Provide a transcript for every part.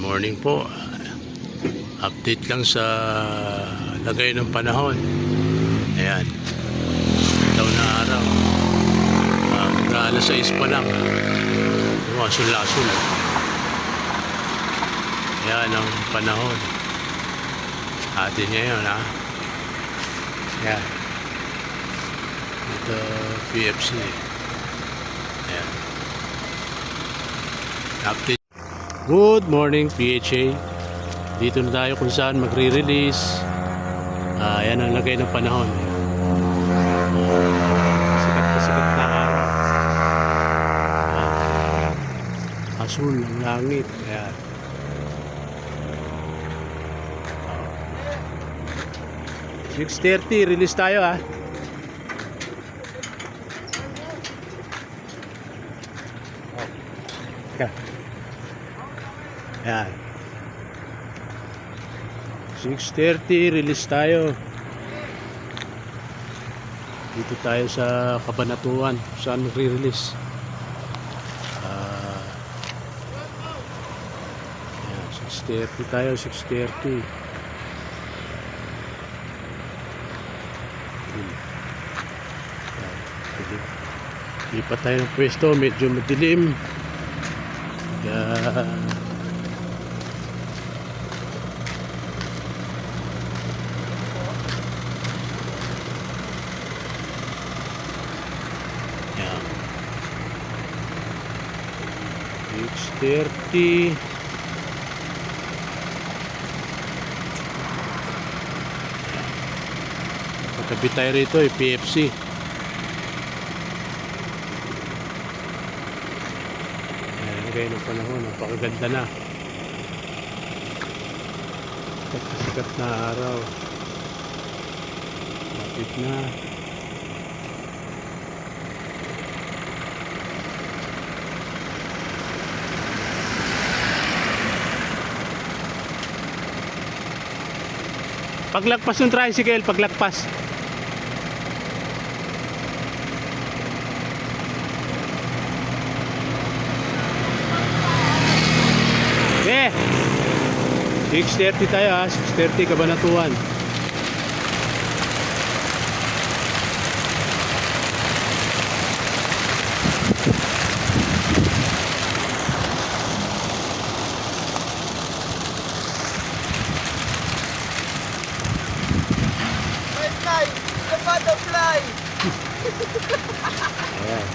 morning po. Update lang sa lagay ng panahon. Ayan. Daw na araw. Alas 6 pa lang. Asul-asul. Ayan ang panahon. Atin ngayon, ha. Ayan. Ito PFC. Ayan. Update. Good morning PHA. Dito na tayo kung saan magre-release. Ayan ang lagay ng panahon. Sikat na sikat na araw. Asul ang langit. Ayan. Oh. 6:30 release tayo, ha. Ayan. 6:30 release tayo. Dito tayo sa Kabanatuan saan magre-release. Ayan, 6:30 tayo, 6:30. Lipat tayo ng pwesto, medyo madilim. Ayan. Ayan. 6:30. Katabi tayo rito, PFC. Ayan ng panahon, napakaganda na. Sikat na araw. Lapit na. Paglagpas ng tricycle, paglagpas. Eh, 6:30 tayo, ha. 6:30 Kabanatuan. Fly, the butterfly. Ayan.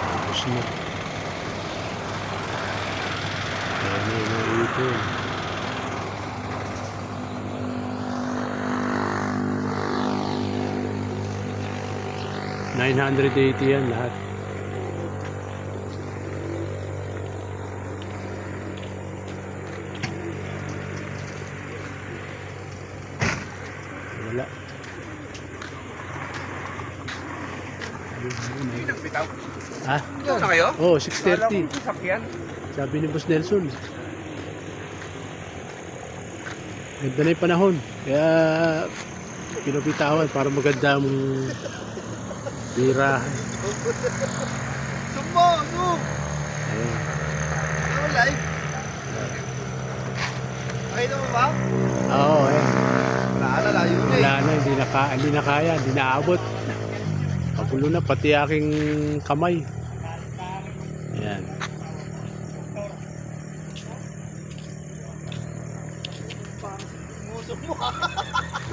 Tapos na. Ayan na ito. $980 yan lahat. Wala. Ha? Ito na kayo? Oo, 6:30. Sasakyan. Sabi ni Boss Nelson. Ganda na yung panahon. Kaya pinapitawan para maganda mong birahan. Sumbo, sum. Ayan. Ano live? Ay, ito ba? Oo, ayan. Naalala yun eh. Wala na, hindi na kaya, hindi naabot. Pagulo na, pati aking kamay. Ayan. Musok mo.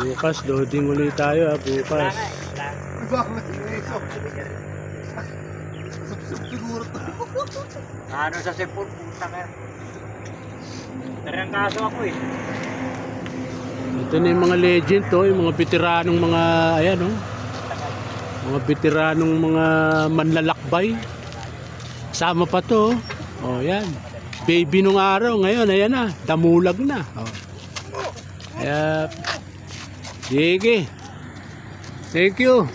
Bukas, loading ulit tayo, ha, bukas. Bakit musok? Susok siguro to. Ano sa sipon, puta ka. Tarangkaso ako eh. Ito na yung mga legend to, yung mga veteranong mga, ayan oh. Mga veteranong mga manlalakbay. Sama pa to, oh. Oh, yan. Baby nung araw, ngayon, ayan na, damulag na. Oh. Kaya, sige. Thank you.